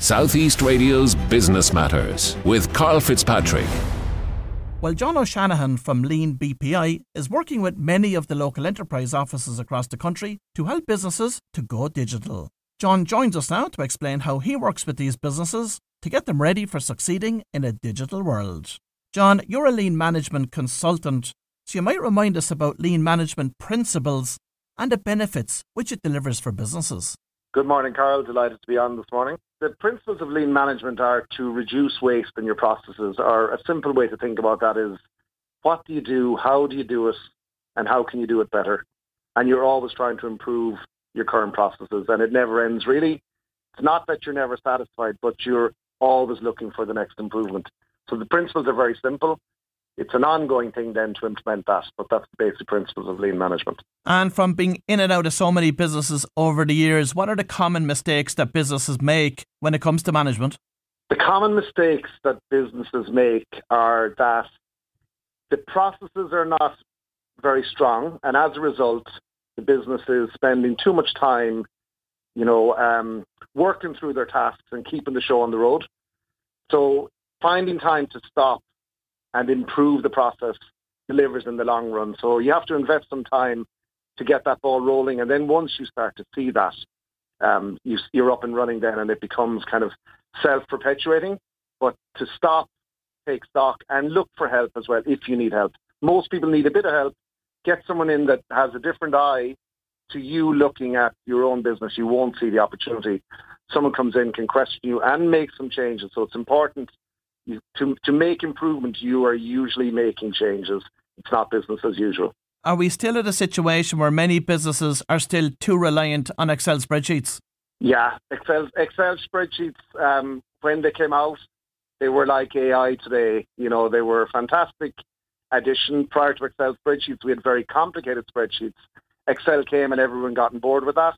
Southeast Radio's Business Matters with Karl Fitzpatrick. Well, John O'Shanahan from LeanBPI is working with many of the local enterprise offices across the country to help businesses to go digital. John joins us now to explain how he works with these businesses to get them ready for succeeding in a digital world. John, you're a lean management consultant, so you might remind us about lean management principles and the benefits which it delivers for businesses. Good morning, Karl. Delighted to be on this morning. The principles of lean management are to reduce waste in your processes, or a simple way to think about that is, what do you do, how do you do it, and how can you do it better? And you're always trying to improve your current processes, and it never ends, really. It's not that you're never satisfied, but you're always looking for the next improvement. So the principles are very simple. It's an ongoing thing then to implement that, but that's the basic principles of lean management. And from being in and out of so many businesses over the years, what are the common mistakes that businesses make when it comes to management? The common mistakes that businesses make are that the processes are not very strong, and as a result, the business is spending too much time, working through their tasks and keeping the show on the road. So finding time to stop and improve the process delivers in the long run. So you have to invest some time to get that ball rolling. And then once you start to see that, you're up and running then, and it becomes kind of self-perpetuating. But to stop, take stock, and look for help as well if you need help. Most people need a bit of help. Get someone in that has a different eye to you looking at your own business. You won't see the opportunity. Someone comes in, can question you, and make some changes. So it's important. To make improvement, you are usually making changes. It's not business as usual. Are we still at a situation where many businesses are still too reliant on Excel spreadsheets? Yeah, Excel spreadsheets, when they came out, they were like AI today. They were a fantastic addition. Prior to Excel spreadsheets, we had very complicated spreadsheets. Excel came and everyone got on board with that.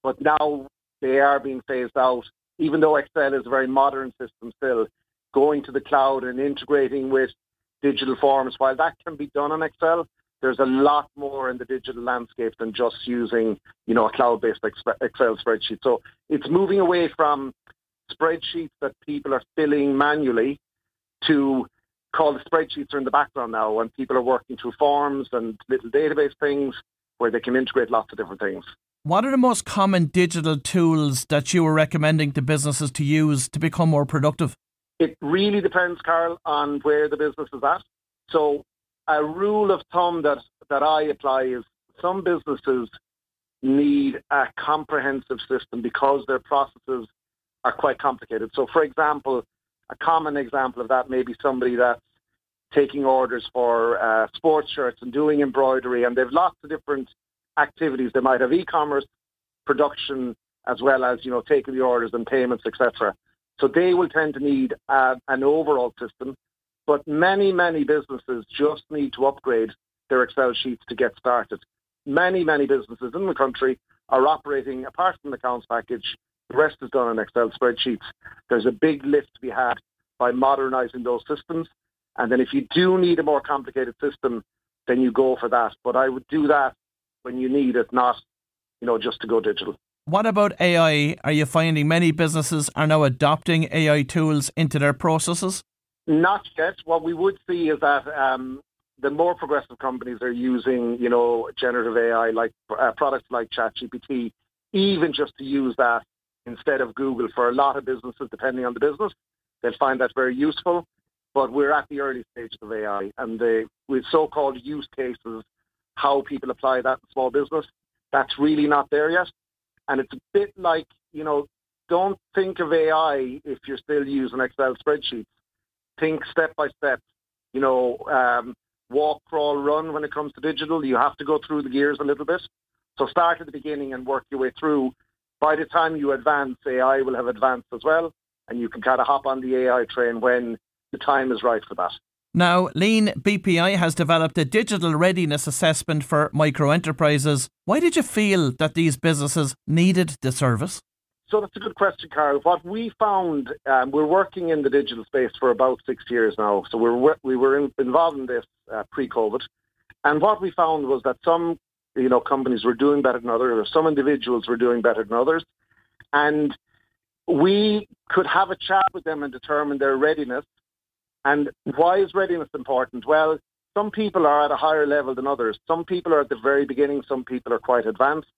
But now they are being phased out, even though Excel is a very modern system still. Going to the cloud and integrating with digital forms, while that can be done on Excel, there's a lot more in the digital landscape than just using, a cloud-based Excel spreadsheet. So it's moving away from spreadsheets that people are filling manually to call the spreadsheets are in the background now, and people are working through forms and little database things where they can integrate lots of different things. What are the most common digital tools that you are recommending to businesses to use to become more productive? It really depends, Karl, on where the business is at. So a rule of thumb that I apply is some businesses need a comprehensive system because their processes are quite complicated. So, for example, a common example of that may be somebody that's taking orders for sports shirts and doing embroidery, and they've lots of different activities. They might have e-commerce, production, as well as, taking the orders and payments, etc. So they will tend to need an overall system, but many businesses just need to upgrade their Excel sheets to get started. Many businesses in the country are operating, apart from the accounts package, the rest is done in Excel spreadsheets. There's a big lift to be had by modernising those systems. And then if you do need a more complicated system, then you go for that. But I would do that when you need it, not, just to go digital. What about AI? Are you finding many businesses are now adopting AI tools into their processes? Not yet. What we would see is that the more progressive companies are using, generative AI, like products like ChatGPT, even just to use that instead of Google for a lot of businesses, depending on the business. They'll find that very useful. But we're at the early stages of AI, and with so-called use cases, how people apply that in small business, that's really not there yet. And it's a bit like, don't think of AI if you're still using Excel spreadsheets. Think step by step, walk, crawl, run when it comes to digital. You have to go through the gears a little bit. So start at the beginning and work your way through. By the time you advance, AI will have advanced as well, and you can kind of hop on the AI train when the time is right for that. Now, LeanBPI has developed a digital readiness assessment for microenterprises. Why did you feel that these businesses needed the service? So that's a good question, Karl. What we found, we're working in the digital space for about 6 years now. So we were involved in this pre-COVID. And what we found was that some companies were doing better than others, or some individuals were doing better than others. And we could have a chat with them and determine their readiness. And why is readiness important? Well, some people are at a higher level than others. Some people are at the very beginning. Some people are quite advanced.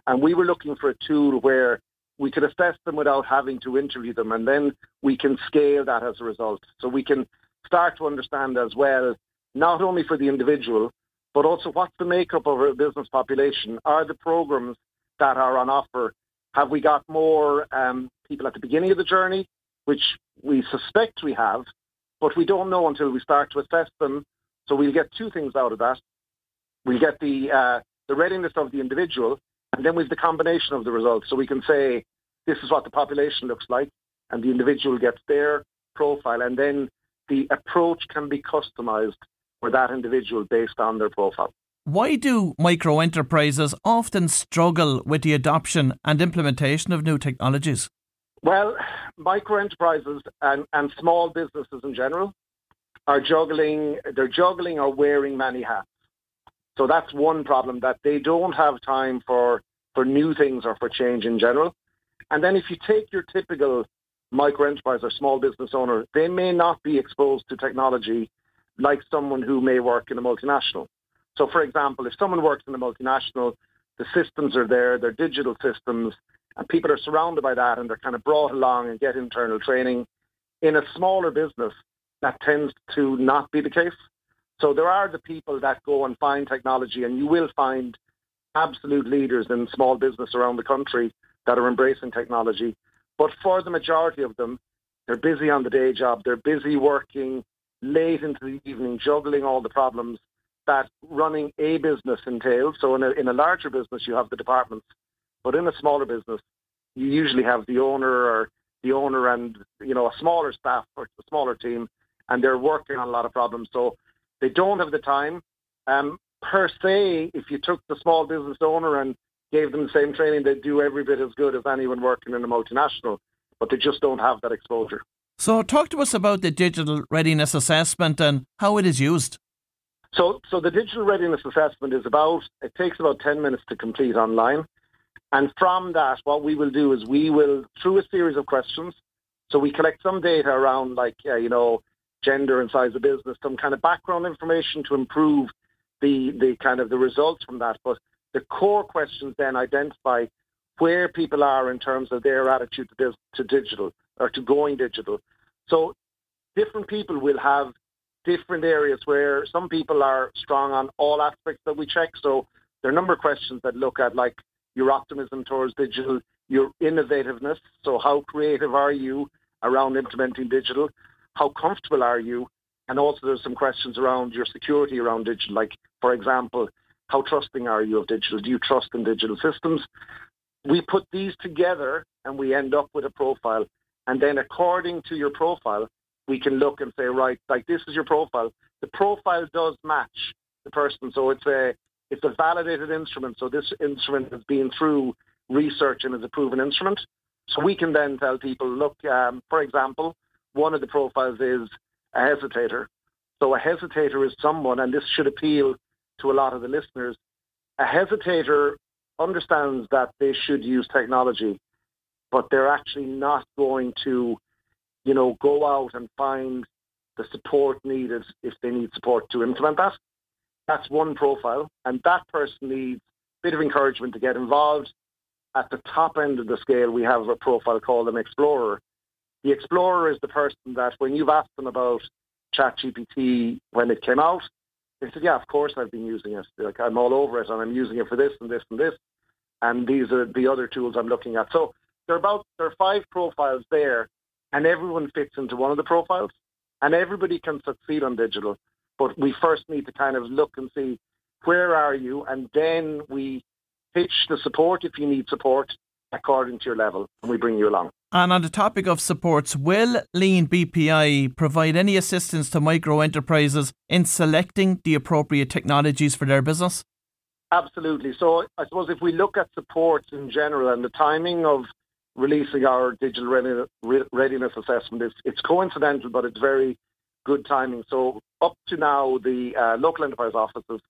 And we were looking for a tool where we could assess them without having to interview them. And then we can scale that as a result. So we can start to understand as well, not only for the individual, but also what's the makeup of our business population? Are the programs that are on offer, have we got more people at the beginning of the journey, which we suspect we have, but we don't know until we start to assess them. So we'll get two things out of that. We get the readiness of the individual, and then we've the combination of the results. So we can say, this is what the population looks like, and the individual gets their profile, and then the approach can be customized for that individual based on their profile. Why do microenterprises often struggle with the adoption and implementation of new technologies? Well, microenterprises and small businesses in general are juggling or wearing many hats. So that's one problem, that they don't have time for new things or for change in general. And then if you take your typical microenterprise or small business owner, they may not be exposed to technology like someone who may work in a multinational. So for example, if someone works in a multinational, the systems are there, they're digital systems, and people are surrounded by that and they're kind of brought along and get internal training. In a smaller business, that tends to not be the case. So there are the people that go and find technology, and you will find absolute leaders in small business around the country that are embracing technology. But for the majority of them, they're busy on the day job. They're busy working late into the evening, juggling all the problems that running a business entails. So in a larger business, you have the departments. But in a smaller business, you usually have the owner and, a smaller staff or a smaller team, and they're working on a lot of problems. So they don't have the time. Per se, if you took the small business owner and gave them the same training, they'd do every bit as good as anyone working in a multinational, but they just don't have that exposure. So talk to us about the digital readiness assessment and how it is used. So the digital readiness assessment it takes about 10 minutes to complete online. And from that, what we will do is we will, through a series of questions, so we collect some data around gender and size of business, some kind of background information to improve the kind of the results from that. But the core questions then identify where people are in terms of their attitude to digital or to going digital. So different people will have different areas where some people are strong on all aspects that we check. So there are a number of questions that look at your optimism towards digital, your innovativeness. So how creative are you around implementing digital? How comfortable are you? And also there's some questions around your security around digital. Like, for example, how trusting are you of digital? Do you trust in digital systems? We put these together and we end up with a profile. And then according to your profile, we can look and say, right, this is your profile. The profile does match the person. So it's a validated instrument. So this instrument has been through research and is a proven instrument. So we can then tell people, look, for example, one of the profiles is a hesitator. So a hesitator is someone, and this should appeal to a lot of the listeners, a hesitator understands that they should use technology, but they're actually not going to, go out and find the support needed if they need support to implement that. That's one profile, and that person needs a bit of encouragement to get involved. At the top end of the scale, we have a profile called an explorer. The explorer is the person that when you've asked them about ChatGPT when it came out, they said, yeah, of course I've been using it. I'm all over it, and I'm using it for this and this and this. And these are the other tools I'm looking at. So there are 5 profiles there, and everyone fits into one of the profiles, and everybody can succeed on digital. But we first need to kind of look and see, where are you? And then we pitch the support if you need support according to your level, and we bring you along. And on the topic of supports, will LeanBPI provide any assistance to micro-enterprises in selecting the appropriate technologies for their business? Absolutely. So I suppose if we look at supports in general and the timing of releasing our digital readiness assessment, it's coincidental, but it's very good timing. So up to now, the local enterprise offices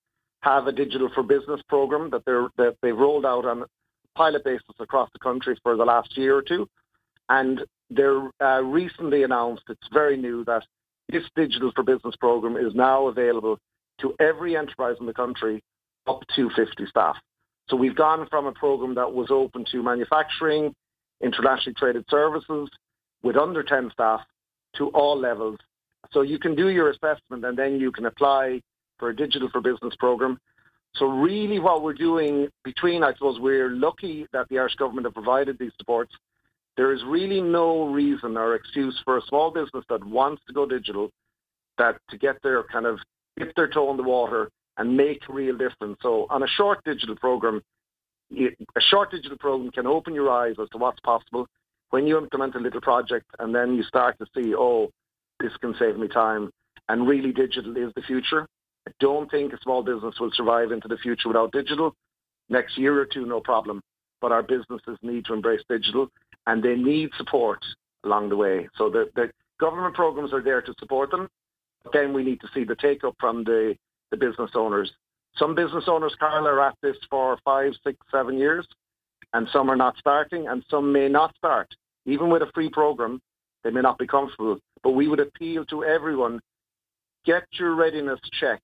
have a digital for business program that they've rolled out on a pilot basis across the country for the last year or two. And they're recently announced, it's very new, that this Digital for Business program is now available to every enterprise in the country up to 50 staff. So we've gone from a program that was open to manufacturing, internationally traded services with under 10 staff to all levels. So you can do your assessment and then you can apply for a Digital for Business program. So really what we're doing I suppose we're lucky that the Irish government have provided these supports. There is really no reason or excuse for a small business that wants to go digital that to get their dip their toe in the water and make a real difference. So on a short digital program can open your eyes as to what's possible when you implement a little project and then you start to see, oh, this can save me time. And really digital is the future. I don't think a small business will survive into the future without digital. Next year or two, no problem. But our businesses need to embrace digital and they need support along the way. So the government programs are there to support them. But then we need to see the take-up from the business owners. Some business owners, Karl, are at this for 5, 6, 7 years, and some are not starting, and some may not start. Even with a free program, they may not be comfortable. But we would appeal to everyone, get your readiness checked.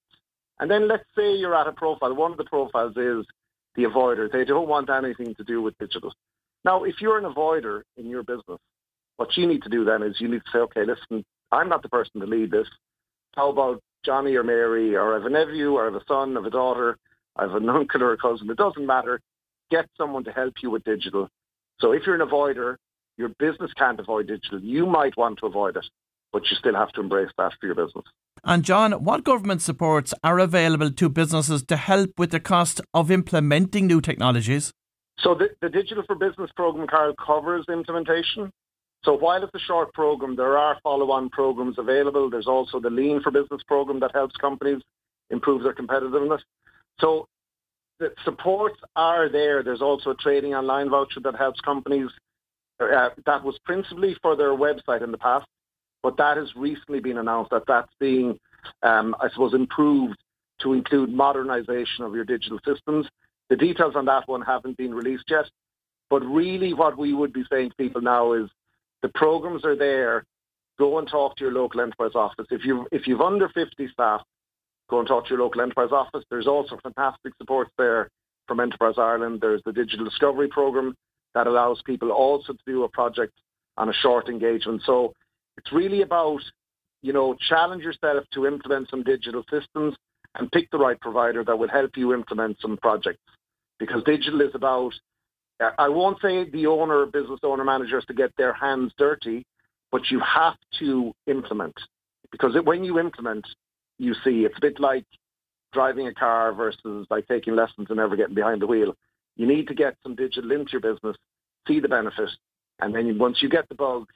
And then let's say you're at a profile. One of the profiles is the avoider. They don't want anything to do with digital. Now, if you're an avoider in your business, what you need to do then is you need to say, okay, listen, I'm not the person to lead this. How about Johnny or Mary, or I have a nephew, or I have a son, I have a daughter, I have an uncle or a cousin. It doesn't matter. Get someone to help you with digital. So if you're an avoider, your business can't avoid digital. You might want to avoid it, but you still have to embrace that for your business. And John, what government supports are available to businesses to help with the cost of implementing new technologies? So the Digital for Business program, Karl, covers implementation. So while it's a short program, there are follow-on programs available. There's also the Lean for Business program that helps companies improve their competitiveness. So the supports are there. There's also a trading online voucher that helps companies. That was principally for their website in the past, but that has recently been announced that that's being, improved to include modernization of your digital systems. The details on that one haven't been released yet, but really what we would be saying to people now is the programs are there. Go and talk to your local enterprise office. If you've under 50 staff, go and talk to your local enterprise office. There's also fantastic supports there from Enterprise Ireland. There's the Digital Discovery program that allows people also to do a project on a short engagement. So it's really about, challenge yourself to implement some digital systems and pick the right provider that will help you implement some projects. Because digital is about, I won't say the business owner managers to get their hands dirty, but you have to implement. Because when you implement, you see it's a bit like driving a car versus like taking lessons and never getting behind the wheel. You need to get some digital into your business, see the benefit, and then once you get the bug,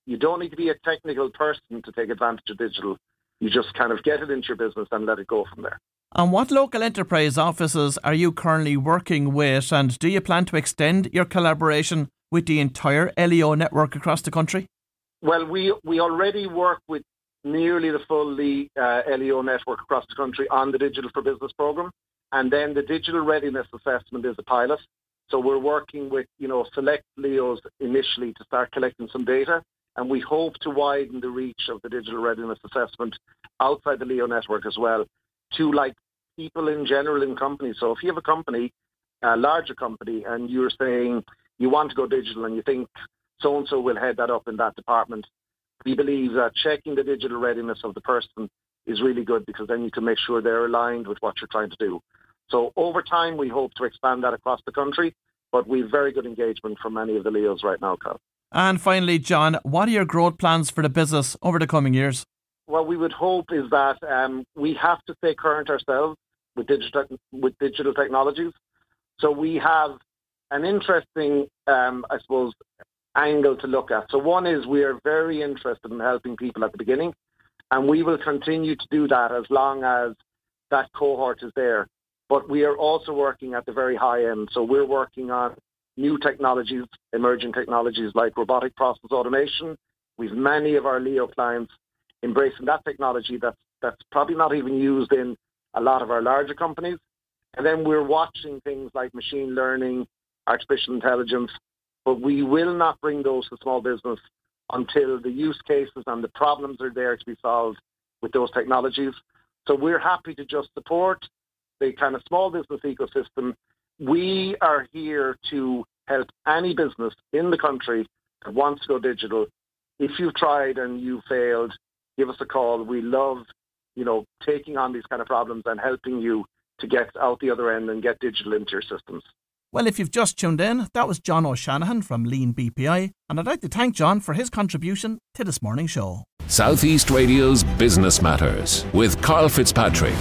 you don't need to be a technical person to take advantage of digital. You just kind of get it into your business and let it go from there. And what local enterprise offices are you currently working with, and do you plan to extend your collaboration with the entire LEO network across the country? Well, we already work with nearly the full LEO network across the country on the Digital for Business program. And then the digital readiness assessment is a pilot. So we're working with, select LEOs initially to start collecting some data. And we hope to widen the reach of the digital readiness assessment outside the LEO network as well to people in general in companies. So if you have a company, a larger company, and you're saying you want to go digital and you think so-and-so will head that up in that department, we believe that checking the digital readiness of the person is really good because then you can make sure they're aligned with what you're trying to do. So over time, we hope to expand that across the country, but we've very good engagement from many of the LEOs right now, Carl. And finally, John, what are your growth plans for the business over the coming years? What we would hope is that we have to stay current ourselves with digital technologies. So we have an interesting, angle to look at. So one is we are very interested in helping people at the beginning, and we will continue to do that as long as that cohort is there. But we are also working at the very high end. So we're working on new technologies, emerging technologies like robotic process automation. We've many of our LEO clients embracing that technology that's probably not even used in a lot of our larger companies. And then we're watching things like machine learning, artificial intelligence, but we will not bring those to small business until the use cases and the problems are there to be solved with those technologies. So we're happy to just support the kind of small business ecosystem. We are here to help any business in the country that wants to go digital. If you've tried and you failed, give us a call. We love, taking on these kind of problems and helping you to get out the other end and get digital into your systems. Well, if you've just tuned in, that was John O'Shanahan from LeanBPI, and I'd like to thank John for his contribution to this morning's show. Southeast Radio's Business Matters with Karl Fitzpatrick.